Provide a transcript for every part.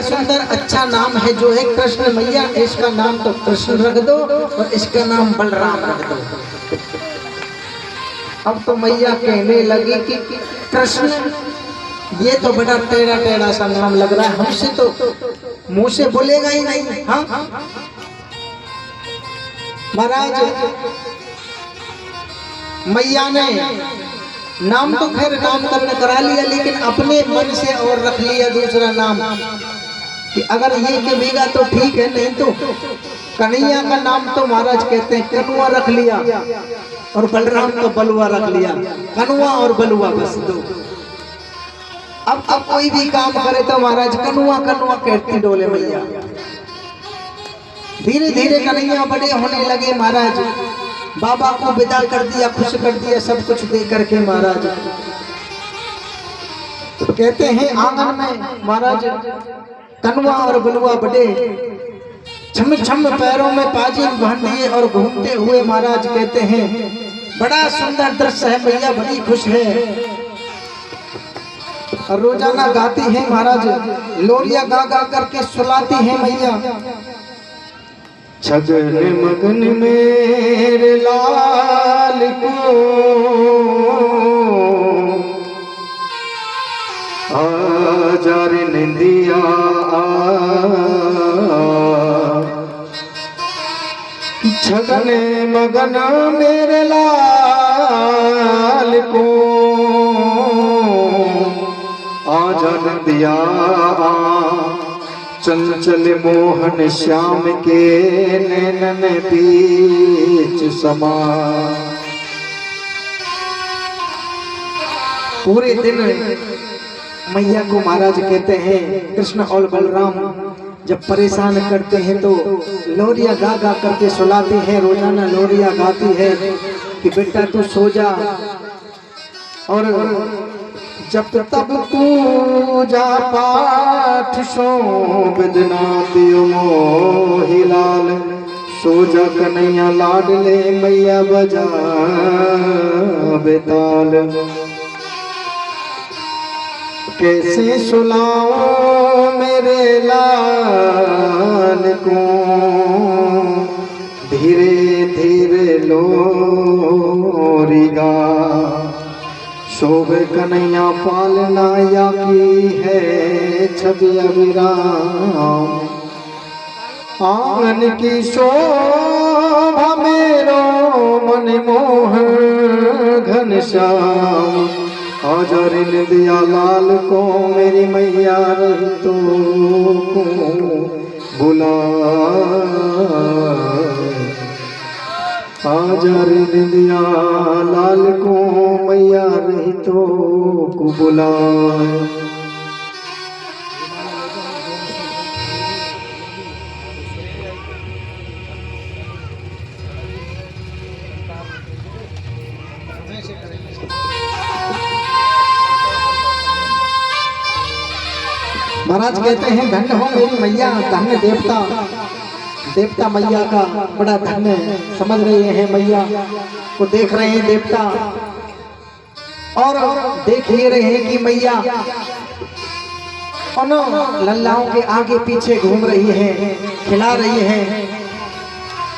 सुंदर अच्छा नाम है जो है कृष्ण मैया, इसका नाम तो कृष्ण रख दो और इसका नाम बलराम रख दो। अब तो मैया कहने लगी कि कृष्ण ये तो बड़ा टेढ़ा टेढ़ा सा नाम लग रहा है, हमसे तो मुंह से बोलेगा ही नहीं। हाँ महाराज, मैया ने नाम तो खैर नामकरण करा लिया, लेकिन अपने मन से और रख लिया दूसरा नाम कि अगर ये कहेगा तो ठीक है, नहीं तो कन्हैया का नाम तो महाराज कहते हैं कनुआ रख लिया और बलराम को बलुआ रख लिया। कनुआ और बलुआ बस दो। अब कोई भी काम करे तो महाराज कनुआ कनुआ कहती डोले मैया। धीरे धीरे कन्हैया बड़े होने लगे महाराज, बाबा को विदा कर दिया, खुश कर दिया सब कुछ दे करके महाराज। तो कहते हैं आंगन में महाराज कनुआ और बलुआ बड़े छम छम पैरों में पाजीब बांध दिए और घूमते हुए महाराज कहते हैं बड़ा सुंदर दृश्य है। मैया बड़ी खुश है और रोजाना गाती है महाराज, लोरिया गा गा करके सुलाती है मैया। छगन मगन मेरे लाल को आजार निंदिया, छगन मगन मेरे लाल को आजार दिया, चंचल मोहन श्याम के नैनन बीच समा। पूरे दिन मैया को महाराज कहते हैं कृष्ण और बलराम जब परेशान करते हैं तो लोरिया गा गा करके सुलाते हैं। रोजाना लोरिया गाती है कि बेटा तू सो जा, और जब तब पूजा पाठ शोभना दियो मोहि लाल, सो जा कन्हैया लाडले मैया बजा बेताल। कैसे सुलाओ मेरे लाल को, धीरे धीरे लोरी गा, शोभे कन्हैया पालना या की है छवि अभिराम। आंगन की शोभा मेरो मन मोह घनश्याम, आजार दिया लाल को मेरी मैया रही तो बुला। आजार दिया लाल को मैया रही तो बुला। महाराज कहते हैं धन्य हो मेरी मैया, धन्य देवता, देवता मैया का बड़ा धन्य समझ रहे हैं। मैया को देख रहे हैं देवता और देख ही रहे हैं कि मैया उन लल्लाओं के आगे पीछे घूम रही है, खिला रही है।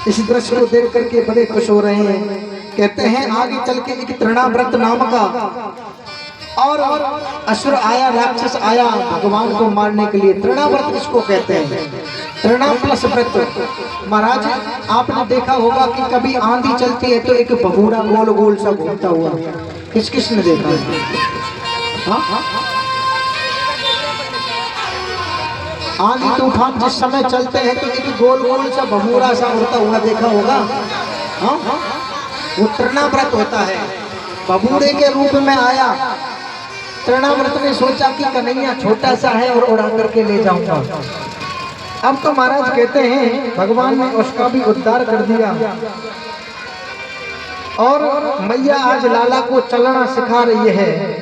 इस दृश्य को देख करके बड़े खुश हो रहे हैं। कहते हैं आगे चल के एक तृणाव्रत नाम का और असुर आया, राक्षस आया भगवान को मारने के लिए। तृणाव्रत किसको कहते हैं? तृणा प्लस व्रत। महाराज आपने देखा होगा कि कभी आंधी चलती है तो एक भगोड़ा गोल गोल सा घूमता हुआ, किस किस ने देखा है? हाँ? आंधी तूफान जिस समय चलते हैं तो एक गोल गोल सा भगोड़ा सा उड़ता हुआ देखा होगा। हाँ? वो तृणाव्रत होता है, भगोड़े के रूप में आया। तृणाव्रत ने सोचा कि कन्हैया छोटा सा है और उड़ा करके ले जाऊंगा। अब तो महाराज कहते हैं भगवान ने उसका भी उद्धार कर दिया और मैया आज लाला को चलना सिखा रही है।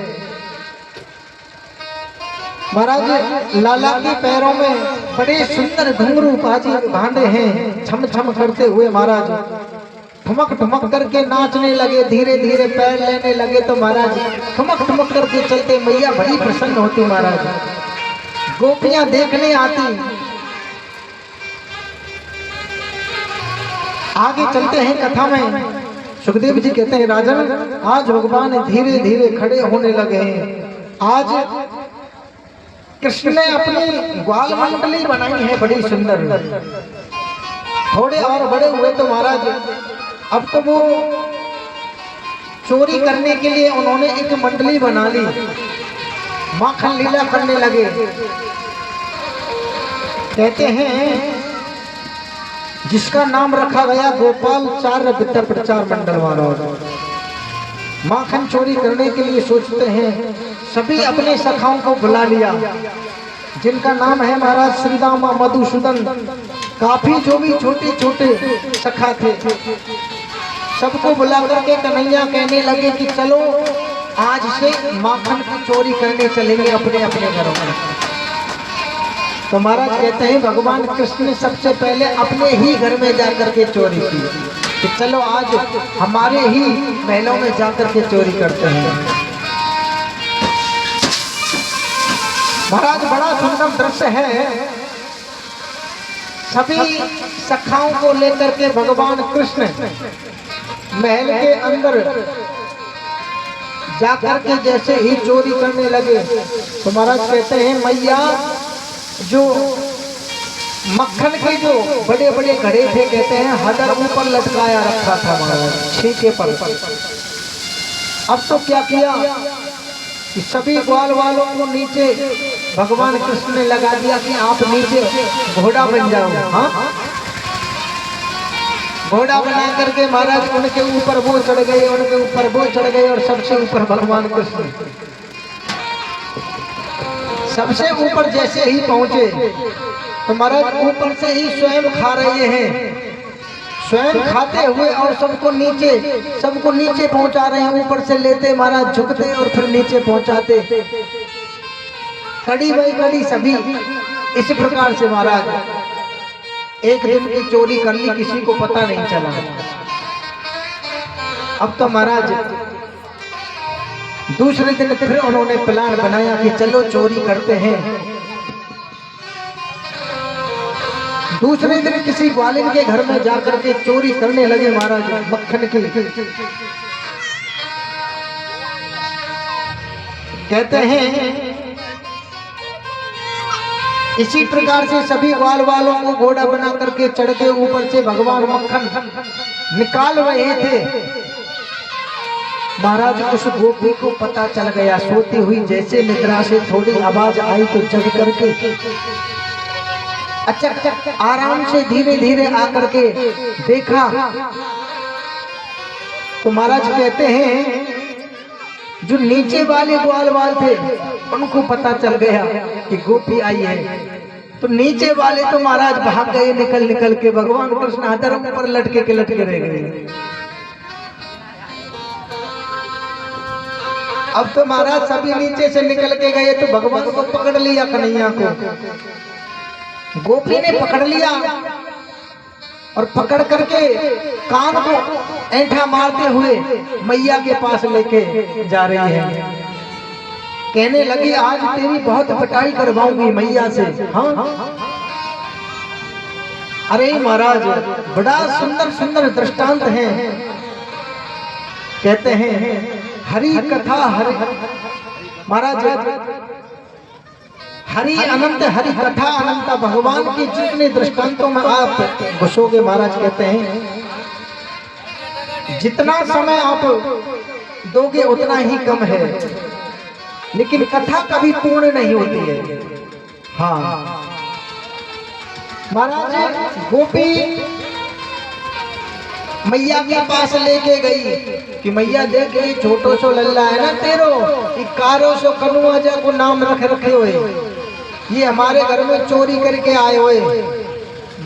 महाराज लाला के पैरों में बड़े सुंदर घुंघरू बाजी बांधे हैं, छम छम करते हुए महाराज ठुमक ठुमक करके नाचने लगे, धीरे धीरे पैर लेने लगे। तो महाराज ठुमक ठुमक करके चलते, मैया बड़ी प्रसन्न होती। महाराज गोपियां देखने आती। आगे चलते हैं कथा में। सुखदेव जी कहते हैं राजन, आज भगवान धीरे धीरे खड़े होने लगे हैं। आज कृष्ण ने अपनी ग्वाल मंडली बनाई है बड़ी सुंदर। थोड़े और बड़े हुए तो महाराज अब तो वो चोरी करने के लिए उन्होंने एक मंडली बना ली, माखन लीला करने लगे। कहते हैं जिसका नाम रखा गया गोपालचार्य विद्या प्रचार मंडल महाराज। माखन चोरी करने के लिए सोचते हैं, सभी अपने सखाओं को बुला लिया, जिनका नाम है महाराज श्रीदामा, मधुसूदन, काफी जो भी छोटे छोटे सखा थे, सबको बुला करके कन्हैया कहने लगे कि चलो आज से माखन की चोरी करने चलेंगे अपने अपने घरों में। तो महाराज कहते हैं भगवान कृष्ण ने सबसे पहले अपने ही घर में जाकर के चोरी की कि चलो आज हमारे ही महलों में जाकर के चोरी करते हैं। महाराज बड़ा सुंदर दृश्य है। सभी सखाओं को लेकर के भगवान कृष्ण महल के अंदर जाकर के जैसे ही चोरी करने लगे तो महाराज कहते हैं मैया जो मक्खन के जो बड़े बड़े घड़े थे, कहते हैं हदर ऊपर लटकाया रखा था महाराज छीके पर। अब तो क्या किया कि सभी ग्वाल वालों को नीचे भगवान कृष्ण ने लगा दिया कि आप नीचे घोड़ा बन जाओ। हाँ, घोड़ा बना करके महाराज उनके ऊपर वो चढ़ गए, उनके ऊपर वो चढ़ गए और सबसे ऊपर भगवान कृष्ण। सबसे ऊपर जैसे ही पहुंचे तो महाराज ऊपर से ही स्वयं खा रहे हैं, स्वयं खाते हुए और सबको नीचे पहुंचा रहे हैं। ऊपर से लेते महाराज, झुकते और फिर नीचे पहुंचाते, कड़ी बाई कड़ी सभी इस प्रकार से महाराज एक दिन की चोरी कर ली, किसी को पता नहीं चला। अब तो महाराज दूसरे दिन फिर उन्होंने प्लान बनाया कि चलो चोरी करते हैं। दूसरे दिन किसी ग्वालिन के घर में जाकर के चोरी करने लगे महाराज मक्खन की। कहते हैं इसी प्रकार से सभी ग्वाल वालों को घोड़ा बना करके चढ़ के ऊपर से भगवान मक्खन निकाल रहे थे। महाराज उस गोपी को पता चल गया, सोती हुई जैसे निद्रा से थोड़ी आवाज आई तो जग करके अचक आराम से धीरे धीरे आकर के देखा तो महाराज कहते हैं जो नीचे वाले ग्वाल वाल थे उनको पता चल गया कि गोपी आई है। तो नीचे वाले तो महाराज भाग गए निकल के, भगवान कृष्ण हदर पर लटके रह गए। अब तो महाराज सभी नीचे से निकल के गए तो भगवान को पकड़ लिया, कन्हैया को गोपी ने पकड़ लिया और पकड़ करके कान को ऐंठा मारते हुए मैया के पास लेके जा रही है। कहने लगी आज तेरी बहुत पिटाई करवाऊंगी मैया से। हाँ, अरे महाराज बड़ा सुंदर सुंदर दृष्टांत है। कहते हैं हरि कथा हरि महाराज हरि अनंत, हरि कथा अनंत। भगवान की जितने दृष्टांतों में आप घुसोगे महाराज कहते हैं जितना समय आप दोगे उतना ही कम है, लेकिन कथा कभी पूर्ण नहीं होती है। हाँ महाराज गोपी मैया के पास लेके गई कि मैया देख ये छोटो सो लल्ला है ना तेरो, कारो सो कनुआ जा को नाम रखे हुए, ये हमारे घर में चोरी करके आए हुए।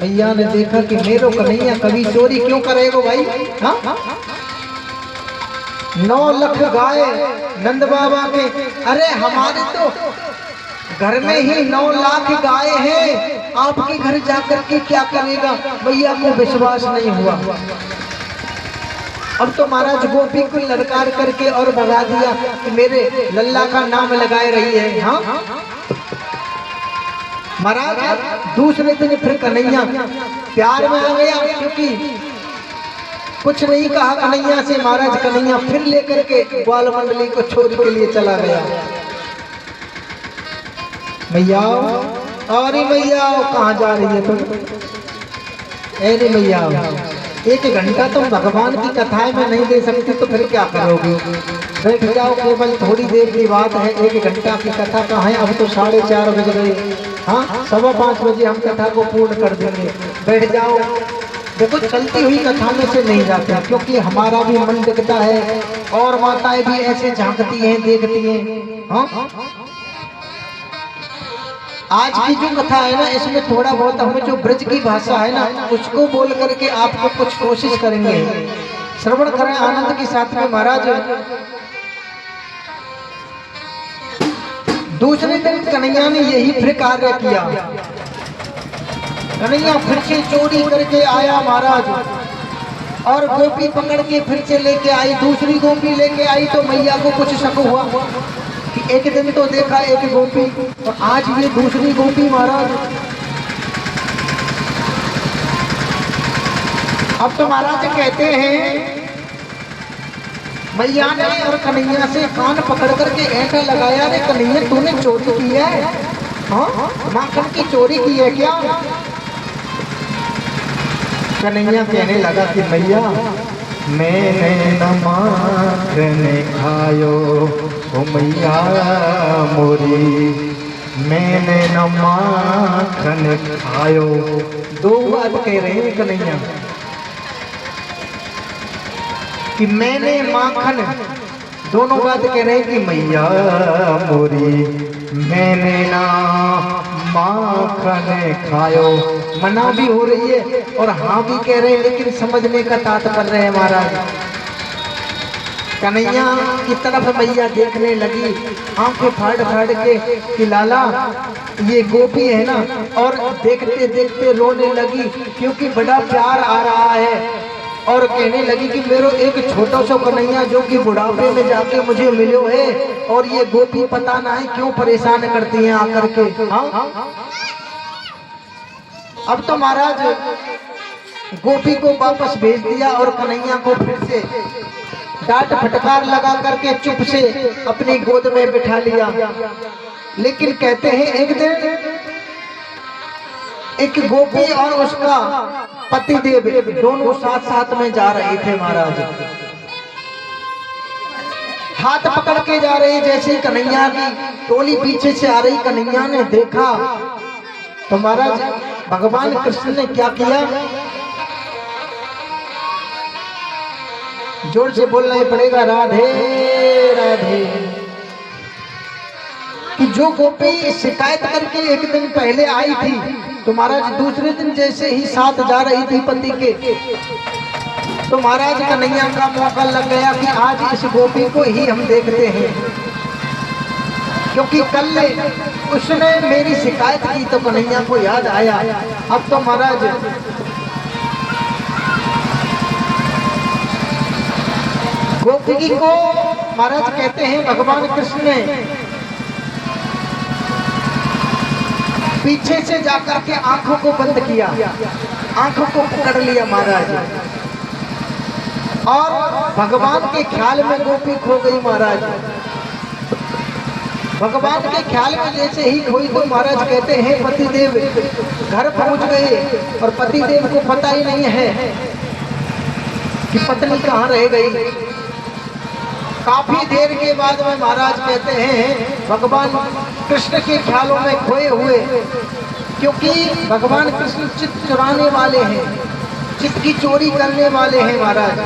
मैया ने देखा कि मेरो कन्हैया कभी चोरी क्यों करेगो भाई। हाँ 9 लाख गाय नंद बाबा के, अरे हमारे तो घर में ही 9 लाख गाय हैं, आपके घर जाकर के क्या करेगा। मैया को विश्वास नहीं हुआ। अब तो महाराज गोपी को ललकार करके और भगा दिया कि मेरे लल्ला का नाम लगाए रही है। हाँ महाराज दूसरे दिन फिर कन्हैया प्यार में आ गया, क्योंकि कुछ नहीं कहा कन्हैया से। महाराज कन्हैया फिर लेकर के ग्वाल मंडली को छोड़ के लिए चला गया। मैया अरे मैया कहाँ जा रही है तुम? अरे मैया 1 घंटा तुम भगवान की कथाएं में नहीं दे सकती तो फिर क्या करोगे? बैठ जाओ, केवल थोड़ी देर की बात है, 1 घंटा की कथा कहाँ है? अब तो 4:30 बज गए। हाँ 5:15 बजे हम कथा को पूर्ण कर देंगे, बैठ जाओ। देखो चलती हुई कथा में से नहीं जाते, क्योंकि हमारा भी मन दिखता है और माताएं भी ऐसे झांकती हैं, देखती हैं। हाँ आज की जो कथा है ना, इसमें थोड़ा बहुत हमें जो ब्रज की भाषा है ना, उसको बोल करके आपको कुछ कोशिश करेंगे। श्रवण करें आनंद के साथ में। महाराज दूसरे दिन कन्हैया ने यही फिर कार्य किया। कन्हैया फिर से चोरी करके आया महाराज, और गोपी पकड़ के फिर से लेके आई। दूसरी गोपी लेके आई तो मैया को कुछ शक हुआ कि एक दिन तो देखा एक गोपी, और आज ये दूसरी गोपी। महाराज अब तो महाराज कहते हैं मैया ने और कन्हैया से कान पकड़ करके ऐसा लगाया, रे कन्हैया तूने चोरी की है? हाँ माखन की चोरी की है क्या? कन्हैया कहने लगा कि मैया मैंने न माखन खायो, ओ मैया मोरी मैंने न माखन खायो। 2 बात कह रहे हैं कन्हैया कि मैंने माखन, दोनों बात कह रहे हैं कि मैया मोरी मैंने ना माखन खायो। मना भी हो रही है और हाँ भी कह रहे हैं, लेकिन समझने का तात्पर्य है महाराज। कन्हैया की तरफ मैया देखने लगी, आंखें फाड़ फाड़ के कि लाला ये गोपी है ना, और देखते देखते रोने लगी, क्योंकि बड़ा प्यार आ रहा है। और कहने लगी कि मेरे एक छोटा सा कन्हैया जो कि बुढ़ापे में जाके मुझे मिलो है, और ये गोपी पता ना है क्यों परेशान करती हैं आकर के। हाँ अब तो महाराज गोपी को वापस भेज दिया और कन्हैया को फिर से डांट फटकार लगा करके चुप से अपनी गोद में बिठा लिया। लेकिन कहते हैं एक दिन एक गोपी और उसका पतिदेव दोनों साथ साथ में जा रहे थे महाराज। हाथ पकड़ के जा रहे, जैसे कन्हैया की टोली पीछे से आ रही, कन्हैया ने देखा तो महाराज भगवान कृष्ण ने क्या किया? जोर से बोलना ही पड़ेगा, राधे राधे। कि जो गोपी शिकायत करके एक दिन पहले आई थी, तो महाराज दूसरे दिन जैसे ही साथ जा रही थी पति के, तो महाराज कन्हैया का मौका लग गया कि आज इस गोपी को ही हम देखते हैं, क्योंकि कल उसने मेरी शिकायत की तो कन्हैया को याद आया। अब तो महाराज गोपी को महाराज कहते हैं भगवान कृष्ण ने पीछे से जाकर के आंखों को बंद किया, आंखों को पकड़ लिया महाराज, और भगवान के ख्याल में गोपी खो गई महाराज। भगवान के ख्याल में जैसे ही खोई तो महाराज कहते हैं पतिदेव घर पहुंच गए, और पतिदेव को पता ही नहीं है कि पत्नी कहाँ रह गई। काफी देर के बाद में महाराज कहते हैं भगवान कृष्ण के ख्यालों में खोए हुए, क्योंकि भगवान कृष्ण चित्त चुराने वाले हैं, चित्त की चोरी करने वाले हैं महाराज।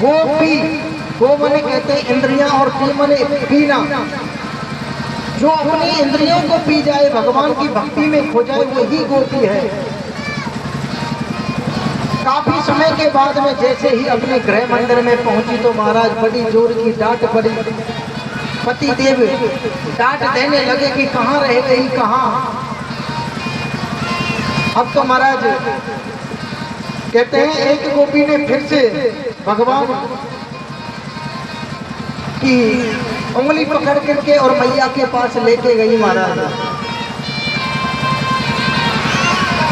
गोपी, गो मने कहते हैं इंद्रियां, और पी मने पीना। जो अपनी इंद्रियों को पी जाए, भगवान की भक्ति में खो जाए, वही गोपी है। काफी समय के बाद में जैसे ही अपने गृह मंदिर में पहुंची तो महाराज बड़ी जोर की डांट पड़ी। पतिदेव डांट देने लगे कि कहाँ रह गई, कहाँ। अब तो महाराज कहते हैं एक गोपी ने फिर से भगवान की उंगली पकड़ करके और मैया के पास लेके गई महाराज।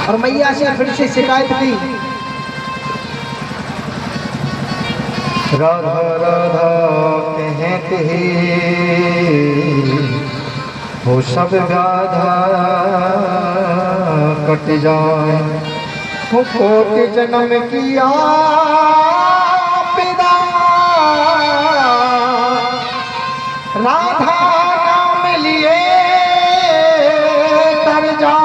और मैया से फिर से शिकायत की, राधा राधा कहते हो सब गाधा कट जाए, वो कोटि जन्म किया पिता, राधा नाम लिए तर जा,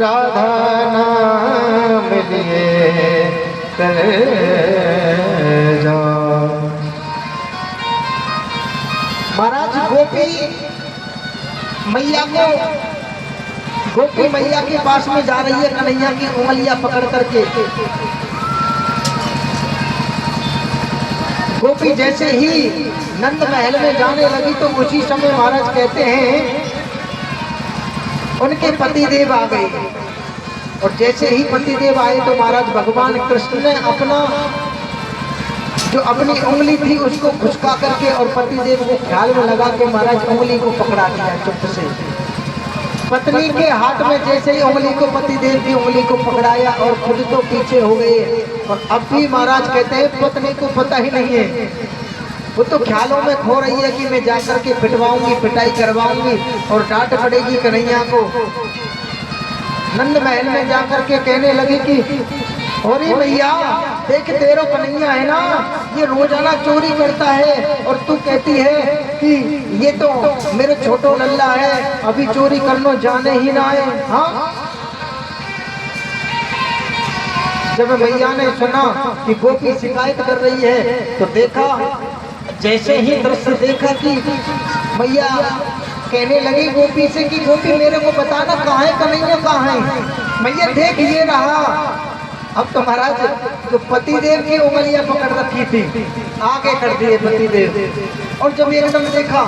राधा नाम लिए तर जा। महाराज गोपी मैया को, गोपी मैया के पास में जा रही है कन्हैया की उंगलियां पकड़ करके। गोपी जैसे ही नंद महल में जाने लगी तो उसी समय महाराज कहते हैं उनके पतिदेव आ गए, और जैसे ही पतिदेव आए तो महाराज भगवान कृष्ण ने अपना जो अपनी उंगली थी उसको खुशका करके और पतिदेव को ख्याल में लगा के महाराज उंगली को पकड़ा दिया चुप से। पत्नी के हाथ में जैसे ही उंगली को पतिदेव की उंगली को पकड़ाया और खुद तो पीछे हो गए। और अब भी महाराज कहते हैं पत्नी को पता ही नहीं है, वो तो ख्यालों में खो रही है कि मैं जाकर के पिटवाऊंगी, पिटाई करवाऊंगी और डांट पड़ेगी कन्हैया को। नंद महल में जाकर के कहने लगी कि अरे भैया देख तेरो कन्हैया है ना, ये रोजाना चोरी करता है और तू कहती है कि ये तो मेरे छोटो लल्ला है, अभी चोरी करनो जाने ही ना है। हाँ, जब भैया ने सुना कि गोपी शिकायत कर रही है तो देखा, जैसे ही दृश्य देखा कि भैया कहने लगी गोपी से कि गोपी मेरे को बताना कहाँ है कन्हैया, कहाँ है। भैया देख ये रहा। अब तो महाराज जो पतिदेव की उंगलियां पकड़ रखी थी आगे कर दिए पतिदेव, और जब एकदम देखा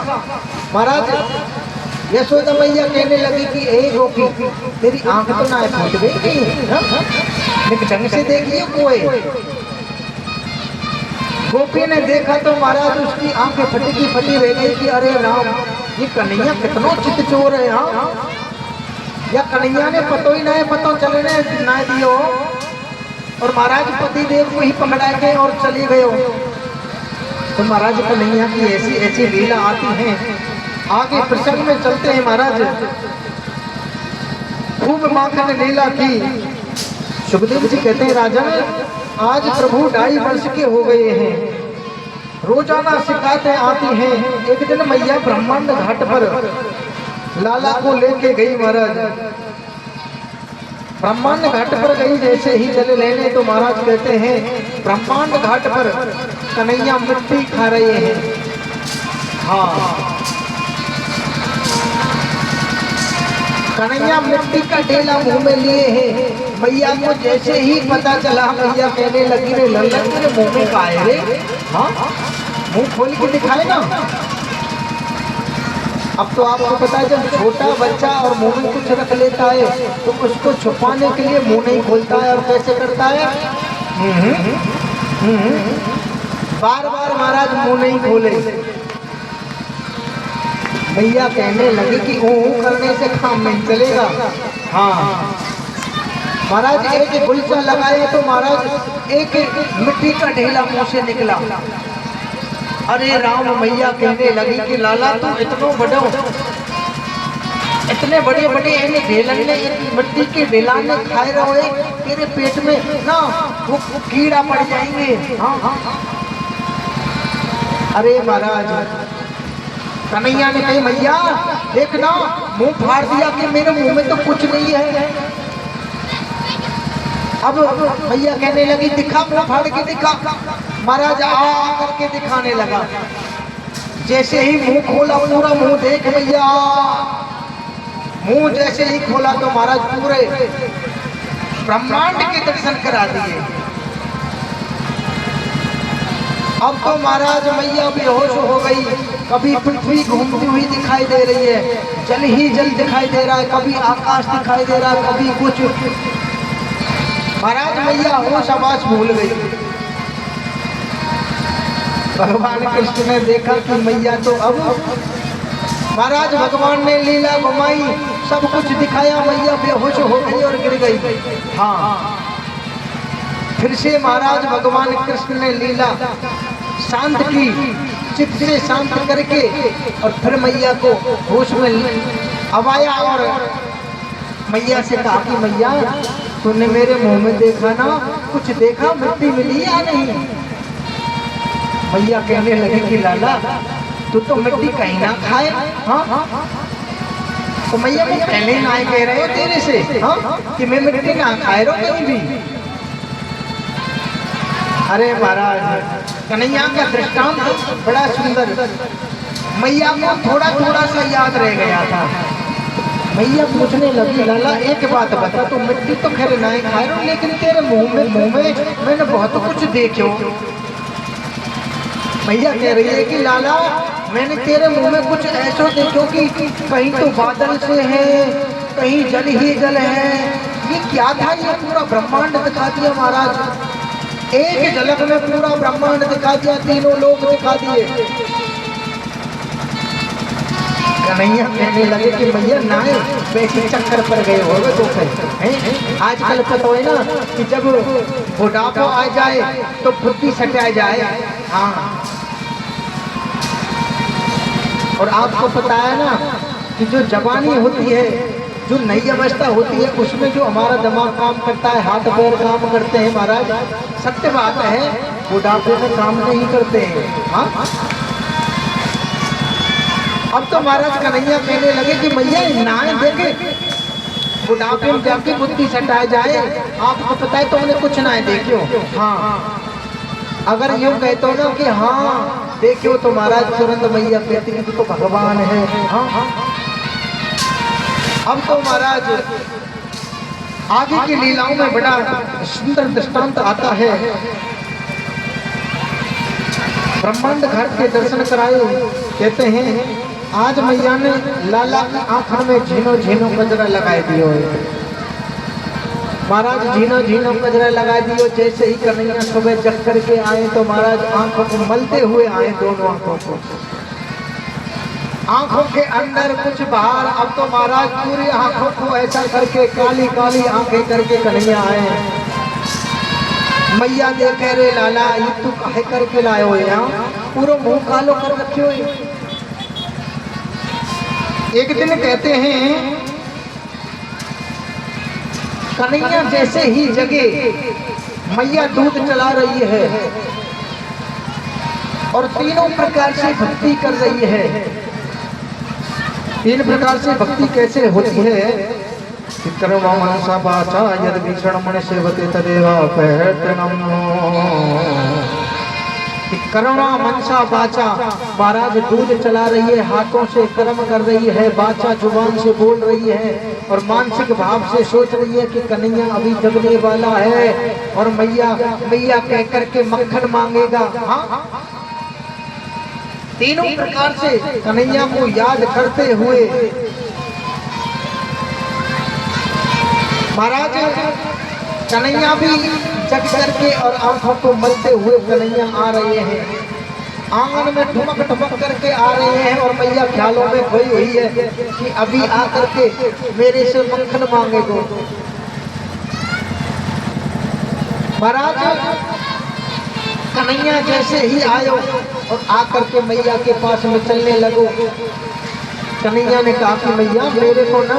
महाराज यशोदा मैया कहने लगी कि ए गोपी तेरी आंख तो ना फूट गई, लेकिन ढंग से देखिए कोई। गोपी ने देखा तो महाराज उसकी आंखें फटी रह गई कि अरे राम ये कन्हैया कितनो चित चोर है। हाँ, या कन्हैया ने पतो ही नहीं पतो चलने ना दियो, और महाराज पति देव को ही पकड़ा गए और चले गए। तो महाराज कन्हैया की ऐसी ऐसी लीला आती हैं। आगे प्रसंग में चलते हैं। महाराज खूब माखन लीला की। सुखदेव जी कहते हैं राजन आज प्रभु 2.5 वर्ष के हो गए हैं, रोजाना शिकायतें आती हैं। एक दिन मैया ब्रह्मांड घाट पर लाला को लेके गई। महाराज ब्रह्मांड घाट पर गई, जैसे ही जल लेने तो महाराज कहते हैं ब्रह्मांड घाट पर कन्हैया मिट्टी खा रहे हैं। हाँ, कन्हैया मिट्टी का ढेला मुंह में लिए हैं। मैया को जैसे ही पता चला मैया कहने लगी रे लल्लन तेरे मुंह में का है रे। हाँ, मुंह खोल के दिखाए ना। अब तो आपको पता है जब छोटा बच्चा और मुंह में कुछ रख लेता है तो उसको छुपाने के लिए मुंह नहीं खोलता है, और कैसे करता है बार बार महाराज मुंह नहीं खोले। भैया कहने लगे कि ऊ करने से काम नहीं चलेगा। हाँ, महाराज एक गुलचा लगाया तो महाराज एक मिट्टी का ढेला मुंह से निकला। अरे राम, मैया कहने लगी कि लाला तू इतनो बड़ो, इतने बड़े बड़े ढेलन ने मिट्टी के ढेला ने खाए रहे, तेरे पेट में ना वो कीड़ा पड़ जाएंगे। हाँ हाँ, अरे महाराज कन्हैया ने कही मैया देखना, मुंह फाड़ दिया कि मेरे मुंह में तो कुछ नहीं है। अब भैया कहने लगी दिखा, मुंह फाड़ के दिखा। महाराज आ करके दिखाने लगा। जैसे ही मुंह खोला पूरा मुंह देख भैया, मुंह जैसे ही खोला तो महाराज पूरे ब्रह्मांड के दर्शन करा दिए। अब तो महाराज मैया बेहोश हो गई। कभी पृथ्वी घूमती हुई दिखाई दे रही है, जल ही जल दिखाई दे रहा है, कभी आकाश दिखाई दे रहा है, कभी कुछ। महाराज मैया होश आवाज भूल गई। भगवान कृष्ण ने देखा कि मैया तो अब, महाराज भगवान ने लीला घुमाई, सब कुछ दिखाया, मैया बेहोश हो गई और गिर गई। हाँ, फिर से महाराज भगवान कृष्ण ने लीला शांत की, चित्त से शांत करके, और फिर मैया को होश में अब आया और मैया से कहा कि मैया तूने मेरे मुंह में देखा ना, कुछ देखा, मिट्टी मिली या नहीं? मैया कहने लगी कि लाला तू तो मिट्टी कहीं ना खाए। हाँ, तो मैया मैं पहले ना कह रहे हो तेरे से, हाँ, कि मैं मिट्टी ना खाए रहो कहीं भी। अरे महाराज कन्हैया का दृष्टांत बड़ा सुंदर। मैया को थोड़ा थोड़ा सा याद रह गया था। मैया पूछने लगी लाला एक बात बता, तो मिट्टी तो खैर ना खाए रहो, लेकिन तेरे मुंह में मैंने बहुत कुछ देखो। मैया कह रही है कि लाला मैंने तेरे मुंह में कुछ ऐसा देखो कि कहीं तो बादल से है, कहीं जल ही जल है। ये क्या था? ये पूरा ब्रह्मांड दिखा दिया महाराज, एक झलक में पूरा ब्रह्मांड दिखा दिया, तीनों लोग दिखा दिए। कन्हैया कहने लगे कि मैया ना वैसे चक्कर पर गए हो तो फिर आजकल पता है ना कि जब बुढ़ापा आ जाए तो बुद्धि सटा जाए। हाँ, और आपको पता है ना कि जो जवानी होती है, जो नई अवस्था होती है, उसमें जो हमारा दिमाग काम करता है, हाथ पैर काम करते हैं महाराज, सत्य बात है, बुढ़ापे में काम नहीं करते हैं। हाँ, अब तो महाराज कन्हैया कहने लगे कि मैया नाए देखे, बुढ़ापे में जाके बुद्धि सटाए जाए, आपको पता है तो उन्हें कुछ ना देखियो। हाँ, अगर यूँ कहते हो ना कि हाँ देखियो तो महाराज तुरंत मैया कहती कि तो भगवान है। हाँ, अब तो महाराज आगे की लीलाओं में बड़ा सुंदर दृष्टांत आता है। ब्रह्मांड घर के दर्शन कराए, कहते हैं आज मैया ने लाला की आंखों में झीनो झीनो कजरा लगाए दियो है। महाराज झीनो झीनो कजरा लगा दियो। जैसे ही कन्हैया सुबह जग करके आए तो महाराज आंखों को मलते हुए आए, दोनों आंखों को, आंखों के अंदर कुछ बाहर। अब तो महाराज पूरी आंखों को ऐसा करके काली काली आंखें करके कन्हैया आए। मैया देखे रे लाला ये तू काहे करके लाए हो, यहाँ पूरा मुंह कालो कर रखे हो। एक दिन कहते हैं कन्हैया जैसे ही जगे, मैया दूध चला रही है और तीनों प्रकार से भक्ति कर रही है। तीन प्रकार से भक्ति कैसे होती है? कर्मा मनसा वाचा यद भीषण मन सेवते तदेवा पैतृणम्। कर्मा मनसा वाचा, महाराज दूध चला रही है, हाथों से कर्म कर रही है, वाचा जुबान से बोल रही है, और मानसिक भाव से सोच रही है कि कन्हैया अभी जगने वाला है और मैया मैया कह करके मक्खन मांगेगा। हाँ, तीनों प्रकार से कन्हैया को याद करते हुए महाराज कन्हैया भी जग करके और आंखों को मलते हुए कन्हैया आ रहे हैं। आंगन में ठुमक ठुमक करके आ रहे हैं और मैया ख्यालों में खोई हुई है कि अभी आकर के मेरे से मक्खन मांगेगो। महाराज कन्हैया जैसे ही आयो और आकर के मैया के पास में चलने लगो, कन्हैया ने कहा कि मैया मेरे को ना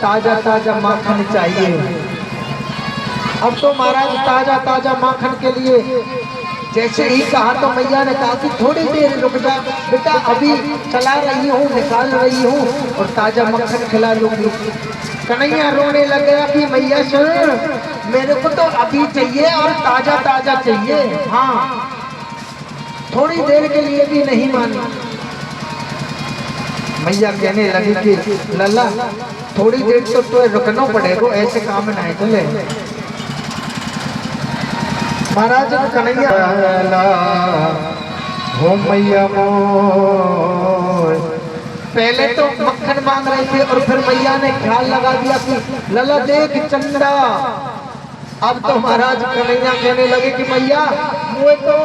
ताजा ताजा माखन चाहिए। अब तो महाराज ताजा ताजा माखन के लिए जैसे ही कहा तो मैया ने कहा कि थोड़ी देर रुक जा बेटा, अभी चला रही हूँ, निकाल रही हूँ और ताजा मक्खन खिला दूंगी। कन्हैया रोने लग गया कि मैया सुन, मेरे को तो अभी चाहिए और ताजा ताजा चाहिए। हाँ, थोड़ी देर के लिए भी नहीं मानी। मैया कहने लगी कि लल्ला थोड़ी देर तो तुम्हें रुकना पड़ेगा, ऐसे काम नहीं चले। महाराज कन्हैया हो मैया मोर, पहले तो मक्खन मांग रहे थे और फिर मैया ने ख्याल लगा दिया कि लला देख चंदा। अब तो महाराज कन्हैया कहने लगे कि मैया मुझे तो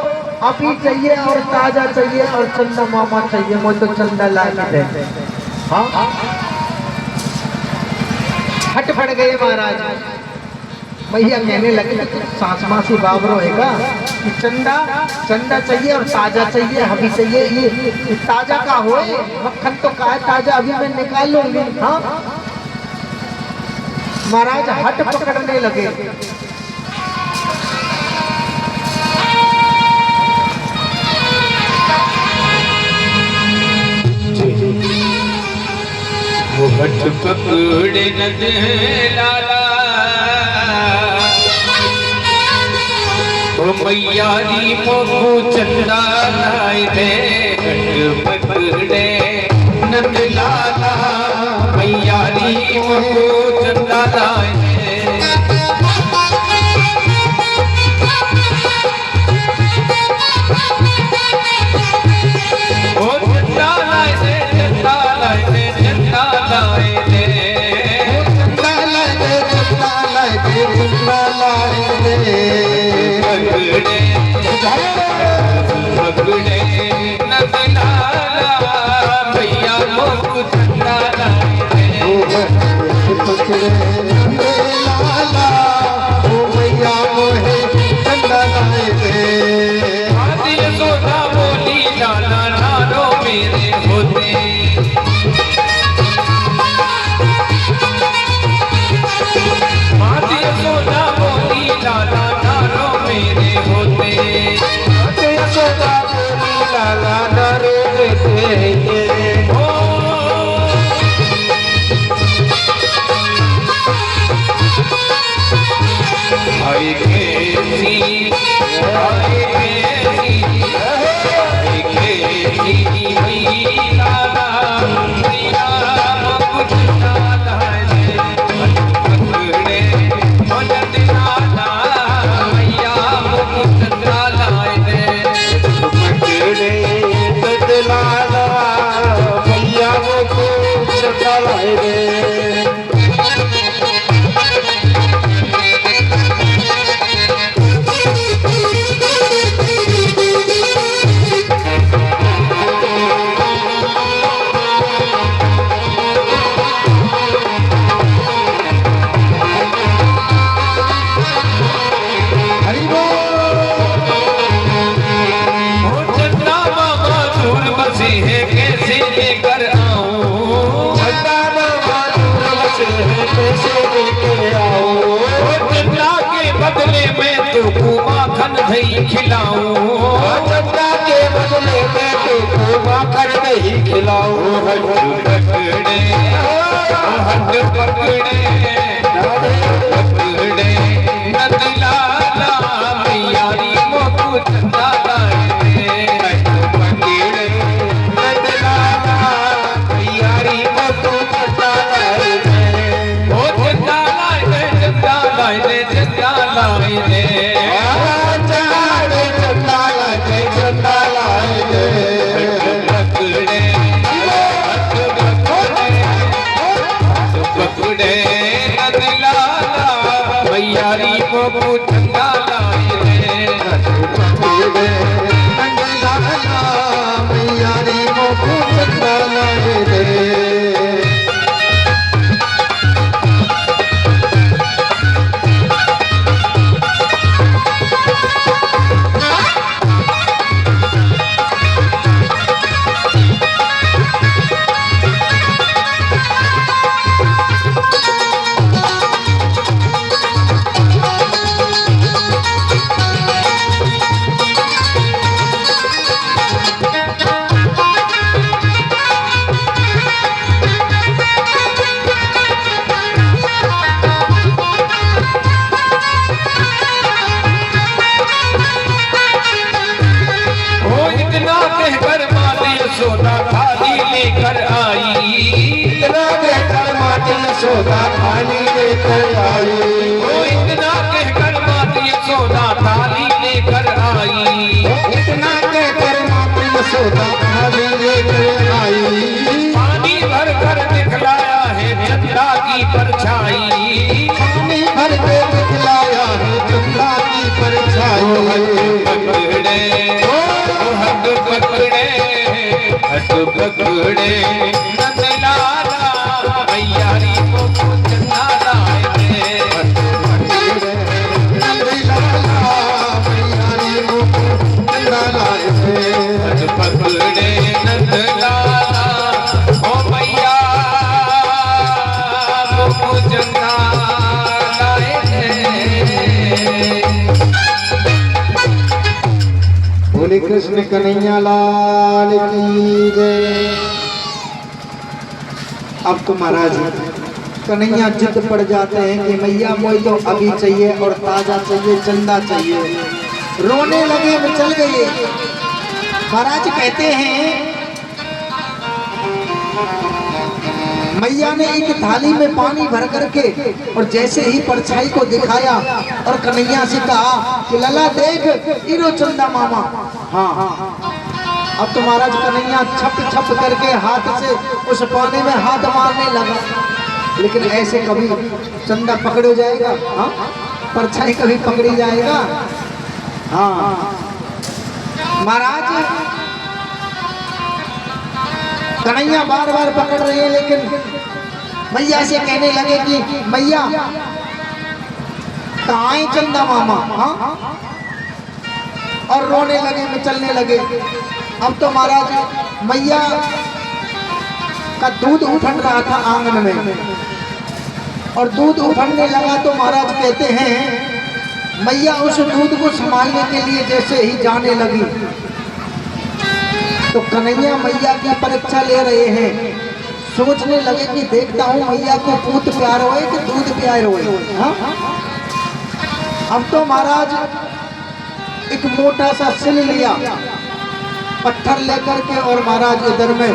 अभी चाहिए और ताजा चाहिए और चंदा मामा चाहिए, मुझे तो चंदा ला के दे। हाँ, हट पड़ गए महाराज। भैया कहने लगे सास मासी बाबरो है का कि चंदा चंदा चाहिए और ताजा चाहिए, अभी चाहिए। ये ताजा का हो, मक्खन तो का है ताजा, अभी मैं निकाल लूंगी। हाँ महाराज हट पकड़ने लगे। वो हट पकड़े नद लाला, ओ मैया री मोको चंदा लाए दे। हट पकड़े नद लाला, मैया री मोको चंदा लाए दे। ओ चंदा लाए दे, चंदा लाए दे, चंदा लाए दे। चंदा लाए दे, चंदा लाए दे, चंदा लाए दे। पकड़े पकड़े नद लाला, भैया मोको चंदा लाए दे। पकड़े लाला, ओ भैया मोहे चंदा लाए दे। आदि यशोदा बोली लाला नारो मेरे होते। आदि यशोदा बोली लाला नारो मेरे होते। आदि यशोदा बोली लाला नारो मेरे ओ हाय कैसी, हाय कैसी, हाय कैसी लाला, भैया मोको चंदा लाए दे। पकड़े ओ नद लाला, भैया मोको चंदा लाए दे। पकड़े नद लाला, भैया मोको चंदा लाए दे। हरि बोल। ओ चंदा बाबा दूर बसे है, कैसे लेकर आऊं। चंदा बाबा दूर बसे है, कैसे लेके आओ। ओ चंदा के बदले में तुमको माखन दही खिलाऊं। चंदा के बदले में तुमको माखन नहीं खिलाऊं। पकड़े हट पकड़े पकड़े नद लाला, मैया री मोको चंदा लाए दे। पकड़े नद लाला, भैया री मोको चंदा लाए दे। ओ चंदा लाए दे, चंदा लाए दे, चंदा लाए दे। चंदा लाए दे, चंदा लाए दे। पकड़े पकड़े नद लाला, मैया री मोको चंदा लाए दे। पकड़े नद लाला, मैया री मोको चंदा लाए दे। यशोदा थाली लेकर आई। इतना कहकर माटी यशोदा थाली लेकर आई। वो इतना कहकर माटी यशोदा थाली लेकर आई। इतना कहकर माटी यशोदा थाली लेकर आई। पानी भर कर दिखलाया है चंदा की परछाई। पानी भर के दिखलाया है चंदा की परछाई। पकड़े हट पकड़े हट पकड़े नंद लाला मैया री को चंदा कृष्ण कन्हैया लाल की जय। अब तो महाराज कन्हैया जिद पड़ जाते हैं कि मैया मुझे तो अभी चाहिए और ताजा चाहिए, चंदा चाहिए। रोने लगे, में चल गए। महाराज कहते हैं मैया ने एक थाली में पानी भर करके और जैसे ही परछाई को दिखाया और कन्हैया से कहा कि लला देख इरो चंदा मामा। हाँ, अब तो महाराज कन्हैया छप छप करके हाथ से उस पानी में हाथ मारने लगा, लेकिन ऐसे कभी चंदा पकड़ो जाएगा? हाँ, परछाई कभी पकड़ी जाएगा? हाँ महाराज कन्हैया बार बार पकड़ रहे हैं, लेकिन मैया से कहने लगे कि मैया कहाँ है चंदा मामा? हाँ, और रोने लगे, में चलने लगे। अब तो महाराज मैया का दूध उफन रहा था आंगन में, और दूध उफनने लगा तो महाराज कहते हैं मैया उस दूध को संभालने के लिए जैसे ही जाने लगी तो कन्हैया मैया की परीक्षा ले रहे हैं। सोचने लगे कि देखता हूँ मैया को पूत प्यार होए कि दूध प्यार होए। हाँ? अब तो महाराज एक मोटा सा सिल लिया, पत्थर लेकर के, और महाराज इधर में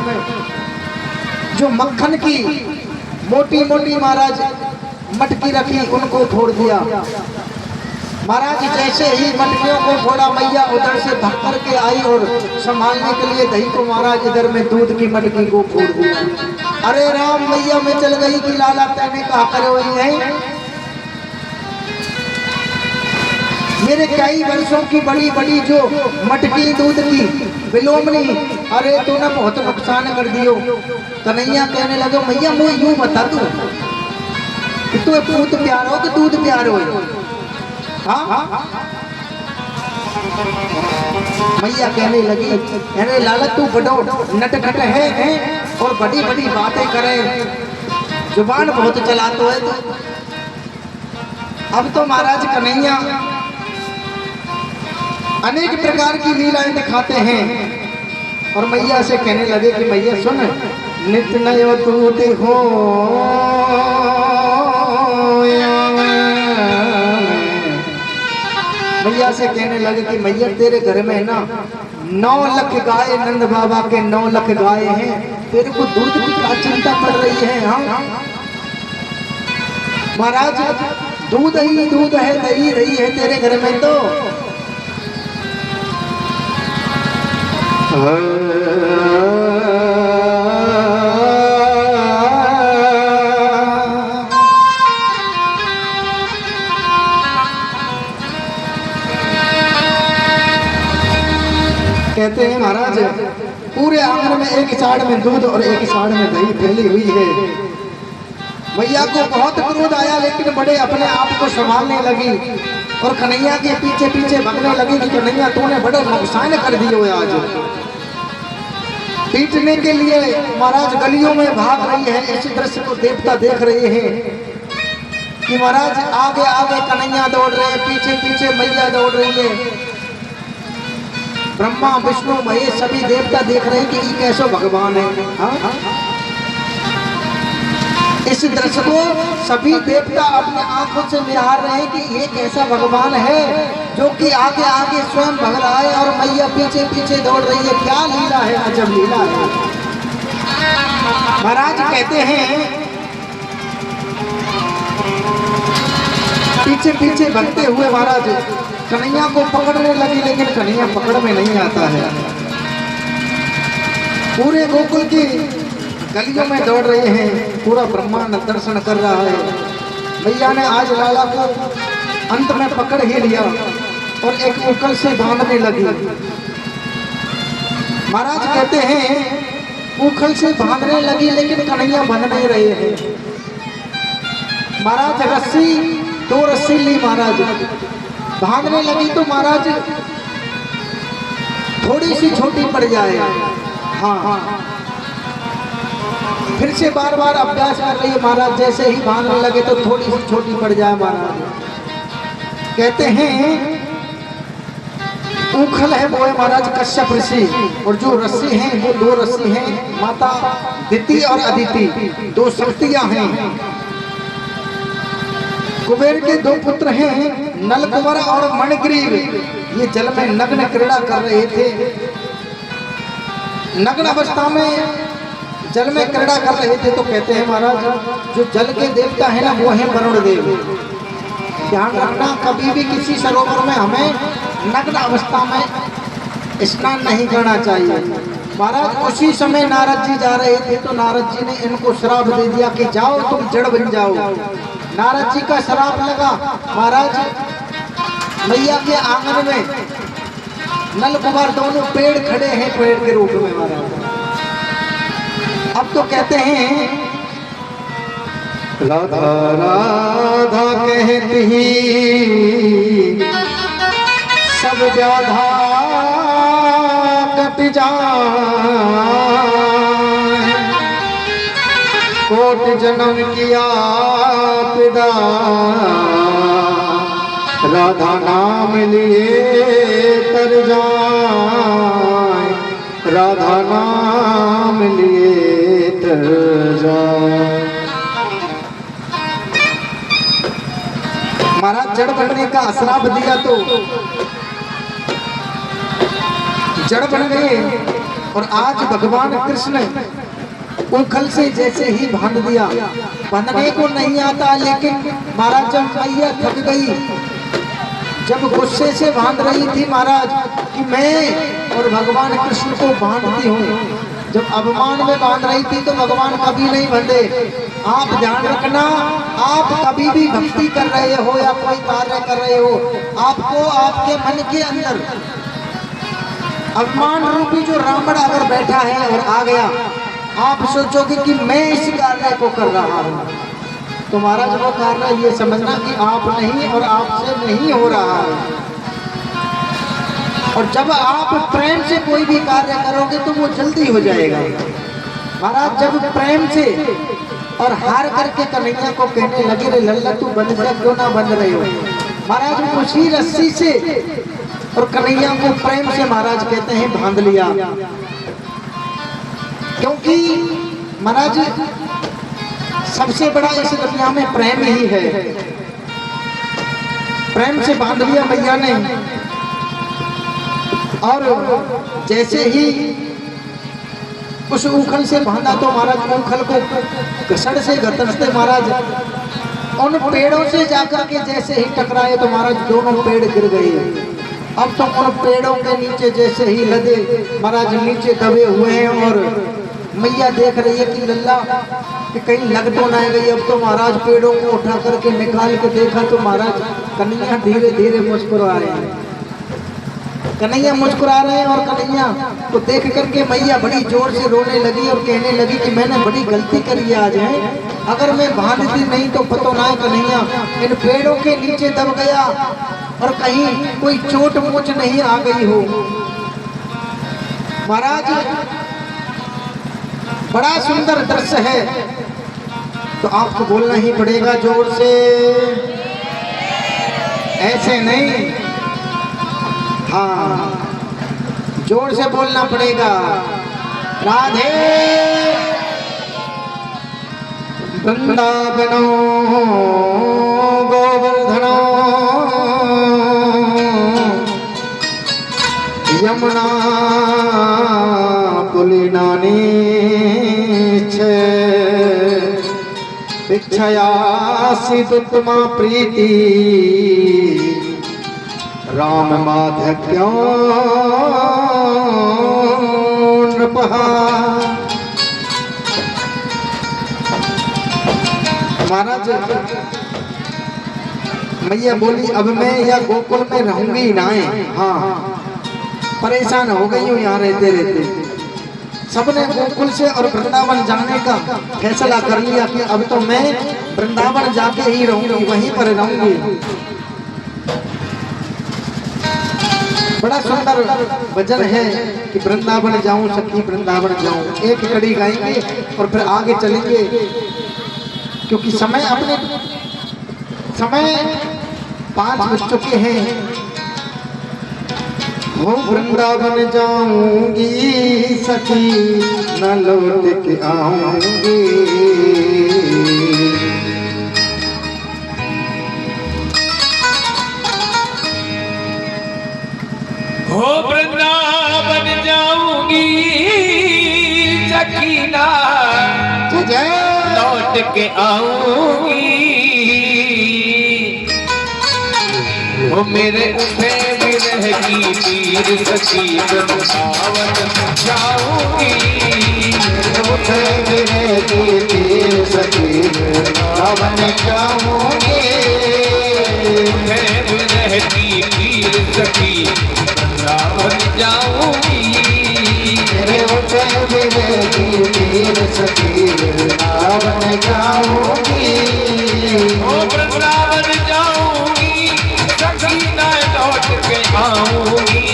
जो मक्खन की मोटी मोटी महाराज मटकी रखी उनको फोड़ दिया। महाराज जैसे ही मटकियों को फोड़ा मैया उधर से धक करके आई और संभालने के लिए दही को महाराज इधर में दूध की मटकी को फोड़ दिया। अरे राम, मैया में चल गई कि लाला तेने कहा करे वही है। मेरे कई वर्षों की बड़ी बड़ी जो मटकी दूध की विलोमनी, अरे तूने बहुत नुकसान कर दियो। कन्हैया कहने लगे मैया मुझे यूं बता तू तो दूध प्यार हो कि दूध प्यार हो? हाँ, मैया कहने लगी अरे लाला तू बड़ो नटखट है और बड़ी बड़ी बातें करे, जुबान बहुत चलाता है तो। अब तो महाराज कन्हैया अनेक प्रकार की लीलाएं दिखाते हैं और मैया से कहने लगे कि मैया सुन, नित्य नयो दूध हो मैया से कहने लगे कि मैया तेरे घर में ना 9 लाख गाय, नंद बाबा के 9 लाख गाय हैं, तेरे को दूध की क्या चिंता पड़ रही है? हाँ महाराज दूध ही दूध है, दही रही है तेरे घर में तो। कहते हैं महाराज पूरे आंगन में एक साइड में दूध और एक साइड में दही फैली हुई है। मैया को बहुत क्रोध आया, लेकिन बड़े अपने आप को संभालने लगी और कन्हैया के पीछे पीछे भागने लगी कि कन्हैया तूने बड़े नुकसान कर दिए आज। पीटने के लिए महाराज गलियों में भाग रही है। इस दृश्य को देवता देख रहे हैं कि महाराज आगे आगे कन्हैया दौड़ रहे हैं, पीछे पीछे मैया दौड़ रही है। ब्रह्मा विष्णु महेश सभी देवता देख रहे हैं कि ये कैसा भगवान है। हाँ? इस दृश्य को सभी देवता अपने आंखों से निहार रहे हैं कि ये कैसा भगवान है जो कि आगे आगे स्वयं भग रहा है और मैया पीछे पीछे दौड़ रही है। क्या लीला है, अजब लीला है। महाराज कहते हैं पीछे पीछे भगते हुए महाराज कन्हैया को पकड़ने लगी, लेकिन कन्हैया पकड़ में नहीं आता है। पूरे गोकुल की गलियों में दौड़ रहे हैं, पूरा ब्रह्मांड दर्शन कर रहा है। मैया ने आज लाला को अंत में पकड़ ही लिया और एक उकल से बांधने लगी। महाराज कहते हैं उखल से बांधने लगी, लेकिन कन्हैया बंध नहीं रहे हैं। महाराज रस्सी 2 रस्सी ली, महाराज भागने लगी तो महाराज थोड़ी सी छोटी पड़ जाए। हाँ, फिर से बार बार अभ्यास कर रही है महाराज, जैसे ही भागने लगे तो थोड़ी सी छोटी पड़ जाए। महाराज कहते हैं ऊखल है वो है महाराज कश्यप ऋषि, और जो रस्सी हैं वो दो रस्सी हैं, माता दिति और अदिति, दो शक्तियां हैं। कुबेर के दो पुत्र हैं, नलकुबर और मणिग्रीव। ये जल में नग्न क्रीड़ा कर रहे थे। नग्न अवस्था में जल में क्रीड़ा कर रहे थे। तो कहते हैं महाराज जो जल के देवता है ना वो है वरुण देव। ध्यान रखना, कभी भी किसी सरोवर में हमें नग्न अवस्था में स्नान नहीं करना चाहिए। महाराज उसी समय नारद जी जा रहे थे तो नारद जी ने इनको श्राप दे दिया कि जाओ तुम जड़ बन जाओ। नारद जी का श्राप लगा। महाराज मैया के आंगन में नलकुबर दोनों पेड़ खड़े हैं पेड़ के रूप में। महाराज अब तो कहते हैं राधा राधा कहती सब व्याधा कट जाए, कोट जन्म किया पिदा राधा नाम लिए तर जाए, राधा नाम लिए तर जाए। महाराज जड़ बनने का श्राप दिया तो जड़ बन गए। और आज भगवान कृष्ण ऊखल से जैसे ही बांध दिया, बांधने को नहीं आता, लेकिन महाराज जब मैया थक गई, जब गुस्से से बांध रही थी महाराज कि मैं और भगवान कृष्ण को बांधती हूँ, जब अभिमान में बांध रही थी तो भगवान कभी नहीं बंधे। आप ध्यान रखना, आप कभी भी भक्ति कर रहे हो या कोई कार्य कर रहे हो, आपको आपके मन के अंदर अभिमान रूपी जो रावण अगर बैठा है और आ गया, आप सोचोगे कि मैं इस कार्य को कर रहा हूँ, तो महाराज वो कार्य ये समझना कि आप नहीं और आपसे नहीं हो रहा है। और जब आप प्रेम से कोई भी कार्य करोगे तो वो जल्दी हो जाएगा। महाराज जब प्रेम से और हार करके कन्हैया को कहने लगे रे लल्ला तू बंद जा, क्यों ना बंद रहे हो, महाराज उसी रस्सी से और कन्हैया को प्रेम से महाराज कहते हैं बांध लिया। क्योंकि महाराज सबसे बड़ा इस दुनिया में प्रेम ही है। प्रेम से बांध लिया मैया ने। और जैसे ही उस ऊखल से बांधा तो महाराज ऊखल को घसड़ से घसड़ते महाराज उन पेड़ों से जाकर के जैसे ही टकराए तो महाराज दोनों पेड़ गिर गए। अब तो उन पेड़ों के नीचे जैसे ही लदे महाराज नीचे दबे हुए हैं और मैया देख रही है कि लल्ला कि कहीं लग तो ना गई। अब तो महाराज पेड़ों को उठा करके निकाल के देखा तो महाराज कन्हैया धीरे धीरे मुस्कुरा रहे हैं। कन्हैया मुस्कुरा रहे हैं और कन्हैया को देख करके मैया बड़ी जोर से रोने लगी और कहने लगी कि मैंने बड़ी गलती करी है आज है, अगर मैं बांधती नहीं तो पता ना है कन्हैया इन पेड़ों के नीचे दब गया और कहीं कोई चोट मोच नहीं आ गई हो। महाराज बड़ा सुंदर दृश्य है, तो आपको बोलना ही पड़ेगा जोर से, ऐसे नहीं, हाँ जोर से बोलना पड़ेगा। राधे वृंदावनो गोवर्धनो यमुना पुलिनानी भिक्षयासि उत्तमा प्रीति राम माधक्यों नृपहा। महाराज मैया बोली अब मैं या गोकुल में रहूंगी ना। हाँ परेशान हो गई हूँ यहाँ रहते रहते। सबने गोकुल से और वृंदावन जाने का फैसला कर लिया कि अब तो मैं वृंदावन जाके ही रहूंगी, वहीं पर रहूंगी। बड़ा सुंदर भजन है कि वृंदावन जाऊं सखी वृंदावन जाऊं। एक कड़ी गाएंगे और फिर आगे चलेंगे, क्योंकि समय अपने समय 5 बज चुके हैं। हो वृंदावन जाऊंगी सखी न लौट के आऊंगी। हो वृंदावन जाऊंगी सखीना लौट के आऊंगी। वो मेरे उठे विरह की पीर सखी वृंदावन जाऊंगी। उठे विरह की पीर सखी वृंदावन जाऊंगी। उठे विरह की पीर सखी वृंदावन जाऊंगी। मेरे उठे विरह की पीर सखी वृंदावन जाऊंगी। ओ वृंदावन जाऊंगी सखी न लौट के आऊंगी।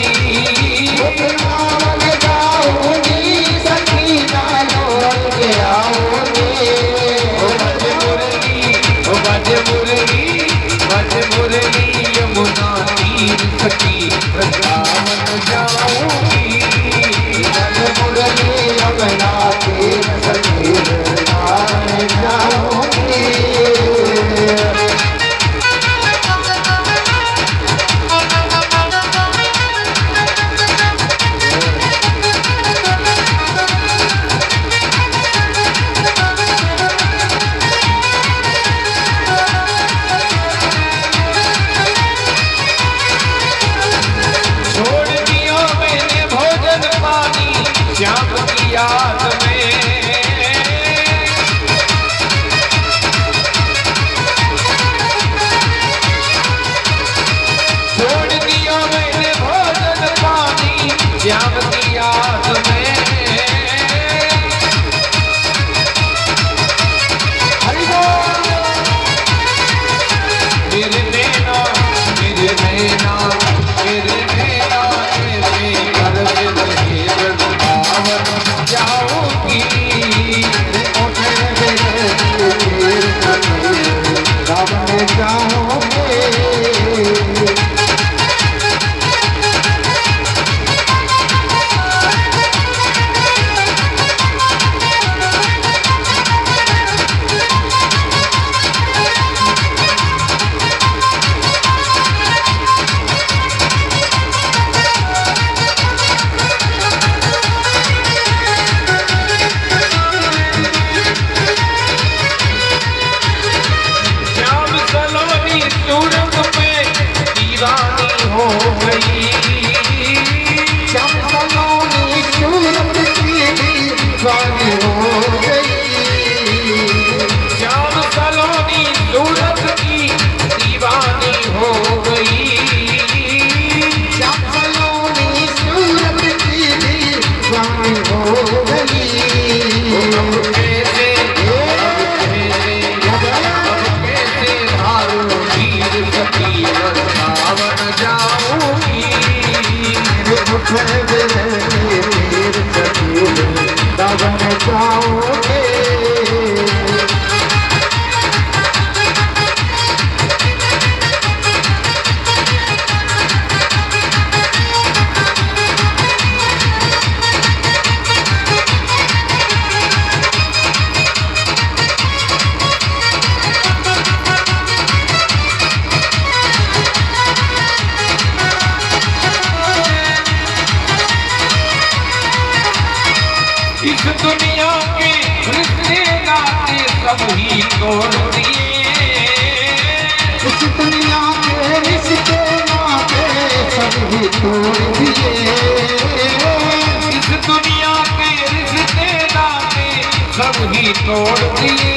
वृंदावन जाऊंगी सखी न लौट के आऊंगी। ओ बज मुरली यमुना तीर सखी वृंदावन जाऊंगी। मुरली यमुना तीर सखी वृंदावन जाऊंगी। छोड़ दिया मैंने भोजन पानी श्याम की याद में। छोड़ दिया मैंने भोजन पानी श्याम की याद में। मेरे नैना मेरे नैना मेरे नैना तेरे घर में रहे वृंदावन जाऊंगी। उठे विरह की पीर सखी वृंदावन जाऊंगी। श्याम सलोनी सूरत पे दीवानी हो गई। श्याम सलोनी सूरत की दीवानी हो गई। श्याम सलोनी सूरत की दीवानी हो गई। श्याम सलोनी सूरत की दीवानी हो गई। कैसे धारू वीर सखी वृंदावन जाऊंगी। उठे विरह की पीर सखी वृंदावन जाऊंगी। इस दुनिया के रिश्ते नाते सब ही तोड़ दिए। इस दुनिया के रिश्ते नाते सभी तोड़ दिए। इस दुनिया के रिश्ते नाते सब ही तोड़ दिए।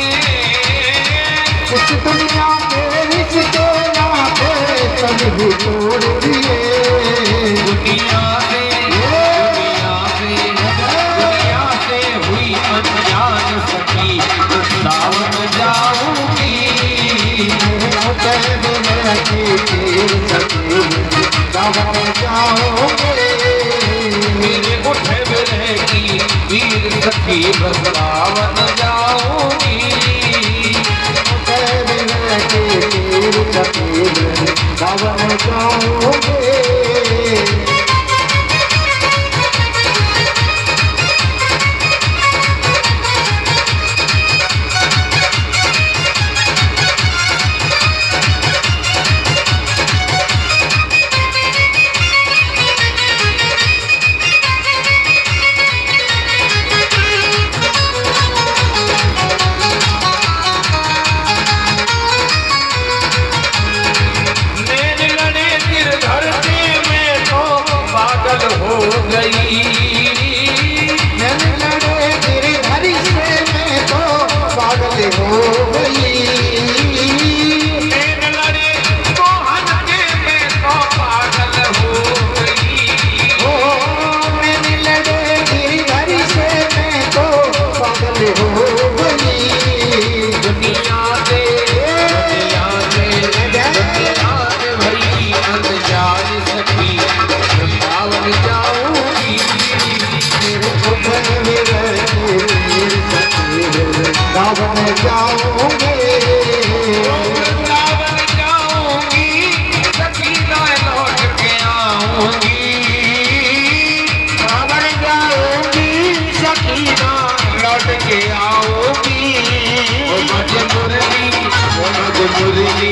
इस दुनिया के रिश्ते नाते सभी तोड़ दिए। दुनिया से हुई अनजान सखी वृंदावन जाऊंगी। उठे विरह की पीर सखी वृंदावन जाऊंगी। मेरे उठे विरह की वीर सखी वृंदावन जाऊंगी। उठे विरह की पीर सखी वृंदावन जाऊंगी।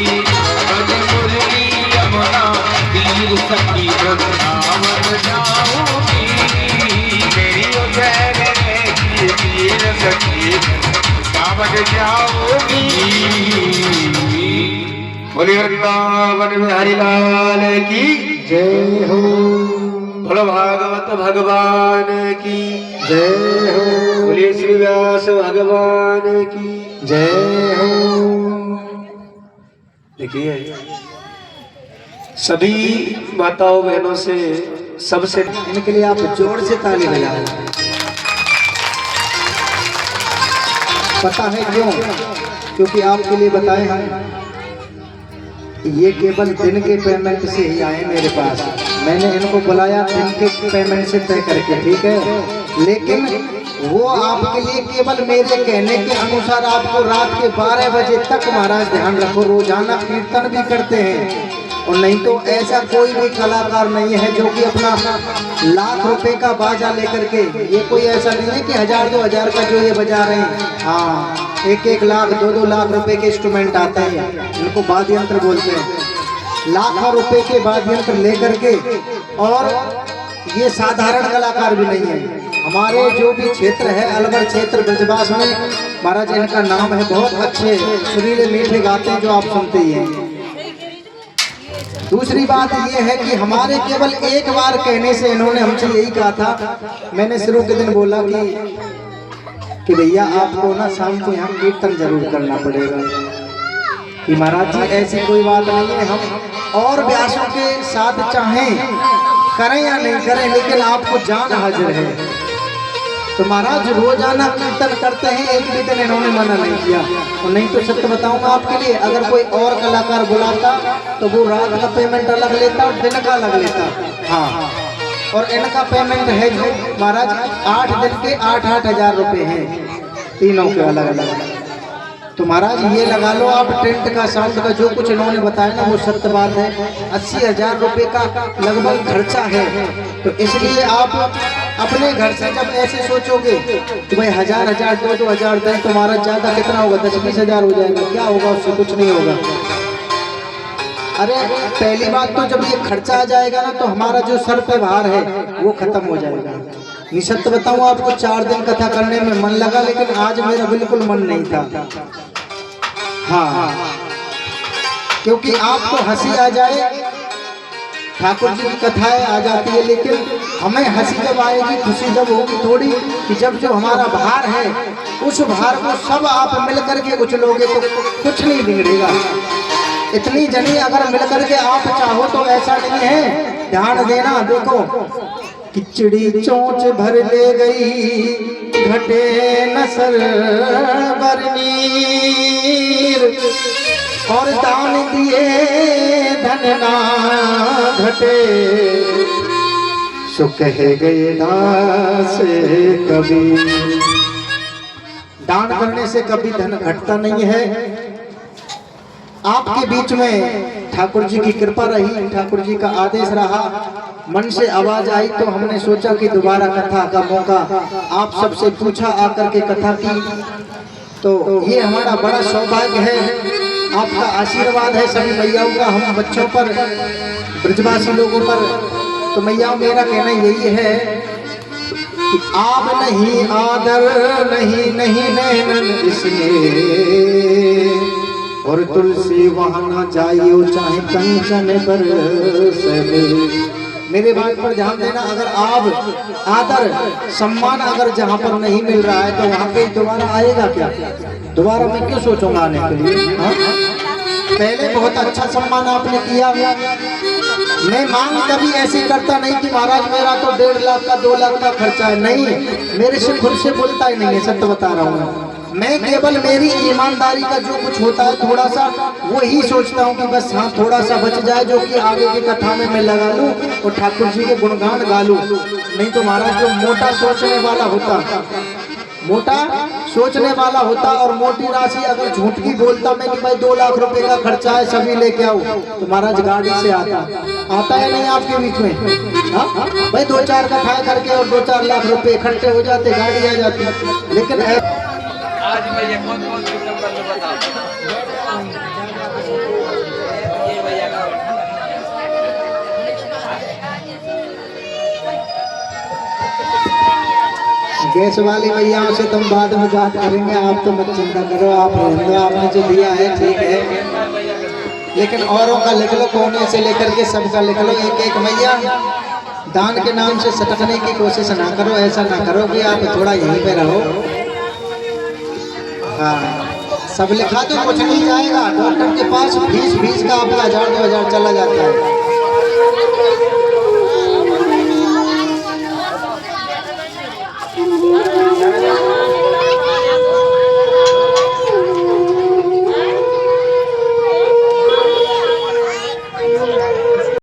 बज मुरली यमुना तीर सखी वृंदावन जाऊंगी। मेरी उज्जैन में की तीर सखी वृंदावन जाऊंगी। बोले वृंदावन में हरिलाल की जय हो, बोलो भागवत भगवान की जय हो, बोले श्री व्यास भगवान की जय हो। देखिए सभी माताओं बहनों से सबसे इनके लिए आप जोर से ताली बजाएं। पता है क्यों? क्योंकि आपके लिए बताए हम, ये केवल दिन के पेमेंट से ही आए मेरे पास। मैंने इनको बुलाया दिन के पेमेंट से तय करके, ठीक है, लेकिन वो आपके लिए केवल मेरे कहने के अनुसार आपको रात के 12 बजे तक महाराज ध्यान रखो रोजाना कीर्तन भी करते हैं। और नहीं तो ऐसा कोई भी कलाकार नहीं है जो कि अपना लाख रुपए का बाजा लेकर के, ये कोई ऐसा नहीं है कि 1000-2000 का जो ये बजा रहे हैं। हाँ, 1-1 लाख 2-2 लाख रुपए के इंस्ट्रूमेंट आते हैं, इनको वाद्य यंत्र बोलते हैं। लाखों रुपए के वाद्य यंत्र लेकर के, और ये साधारण कलाकार भी नहीं है। हमारे जो भी क्षेत्र है अलवर क्षेत्र ब्रजवास में महाराज इनका नाम है, बहुत अच्छे सुरीले मीठे गाते हैं जो आप सुनते ही हैं। दूसरी बात ये है कि हमारे केवल एक बार कहने से इन्होंने हमसे यही कहा था। मैंने शुरू के दिन बोला कि भैया आपको ना शाम को यहाँ कीर्तन जरूर करना पड़ेगा। कि महाराज जी ऐसी कोई बात नहीं है, हम और व्यासों के साथ चाहें करें या नहीं करें, लेकिन आपको जान हाजिर है। तो महाराज रोजाना कीर्तन करते हैं, एक भी दिन इन्होंने मना नहीं किया। और नहीं तो सत्य बताऊंगा आपके लिए, अगर कोई और कलाकार बुलाता तो वो रात का पेमेंट अलग लेता और दिन का अलग लेता। हाँ, और इनका पेमेंट है जो महाराज 8 दिन के 8-8 हजार रुपए हैं, तीनों के अलग अलग। तो महाराज ये लगा लो आप, टेंट का साउंड का जो कुछ इन्होंने बताया ना वो सत्य बात है। 80,000 रुपए का लगभग खर्चा है। तो इसलिए आप अपने घर से जब ऐसे सोचोगे कि भाई 1000-1000 2-2 दें तो महाराज ज्यादा कितना होगा, 10-20 हजार हो जाएगा, क्या होगा उससे, कुछ नहीं होगा। अरे पहली बात तो जब ये खर्चा आ जाएगा ना तो हमारा जो सर पे भार है वो खत्म हो जाएगा। निसत्य बताऊं आपको, 4 दिन कथा करने में मन लगा, लेकिन आज मेरा बिल्कुल मन नहीं था। हाँ, क्योंकि आपको हंसी आ जाए, ठाकुर जी की कथाएं आ जाती है, लेकिन हमें हंसी जब आएगी, खुशी जब होगी थोड़ी, कि जब जो हमारा भार है उस भार को सब आप मिल करके उछलोगे तो कुछ नहीं बिगड़ेगा। इतनी जनी अगर मिल करके आप चाहो तो ऐसा नहीं है, ध्यान देना। देखो, किचड़ी चोंच भर ले गई, घटे नसर बरनीर, और दान दिए धन ना घटे, सो कहे गए दास कभी। दान करने से कभी धन घटता नहीं है। आपके बीच में ठाकुर जी की कृपा रही, ठाकुर जी का आदेश रहा, मन से आवाज आई तो हमने सोचा कि दोबारा कथा का मौका, आप सबसे पूछा आकर के कथा की, तो ये हमारा बड़ा सौभाग्य है। आपका आशीर्वाद है सभी मैयाओं का हम बच्चों पर, ब्रजवासी लोगों पर। तो मैयाओं, मेरा कहना यही है कि आप नहीं आदर नहीं नहीं नैनन इसमें, और तुलसी वहाँ ना जाइयो चाहे कंचन पर सले। मेरे बात पर ध्यान देना, अगर आप आदर सम्मान अगर जहाँ पर नहीं मिल रहा है तो वहाँ पे दोबारा आएगा क्या? दोबारा मैं क्यों सोचूंगा आने के लिए? हाँ? पहले बहुत अच्छा सम्मान आपने किया। मैं मांग कभी ऐसी करता नहीं कि महाराज मेरा तो 1.5 लाख का 2 लाख का खर्चा है, नहीं, मेरे से खुद से बोलता ही नहीं है, सत्य बता रहा हूँ। मैं केवल मेरी ईमानदारी का जो कुछ होता है थोड़ा सा वो ही सोचता हूँ कि बस हाँ थोड़ा सा बच जाए, जो कि आगे की कथा में मैं लगा लूँ और ठाकुर जी के गुणगान गा लूँ। नहीं तो महाराज जो मोटा सोचने वाला होता, मोटा सोचने वाला होता और मोटी राशि अगर झूठ की बोलता मैं कि भाई 2 लाख रुपए का खर्चा है सभी लेके आओ, तो महाराज गाड़ी से आता है नहीं आपके बीच में? हाँ भाई 2-4 कथाएं करके और 2-4 लाख रुपए इकट्ठे हो जाते, गाड़ी आ जाती। लेकिन आज मैं ये कौन-कौन सी नंबर बताऊं? गैस वाली भैयाओं से तुम बाद में बात करेंगे, आप तो मत चिंता करो, आप रहने दो, आपने जो दिया है ठीक है, लेकिन औरों का लिख लो, कोने से लेकर के सबका लिख लो एक एक। भैया दान के नाम से सटकने की कोशिश ना करो, ऐसा ना करो कि आप थोड़ा यहीं पे रहो। हाँ सब लिखा दो, कुछ नहीं जाएगा। डॉक्टर के पास फीस का आपका 1000 2000 चला जाता है।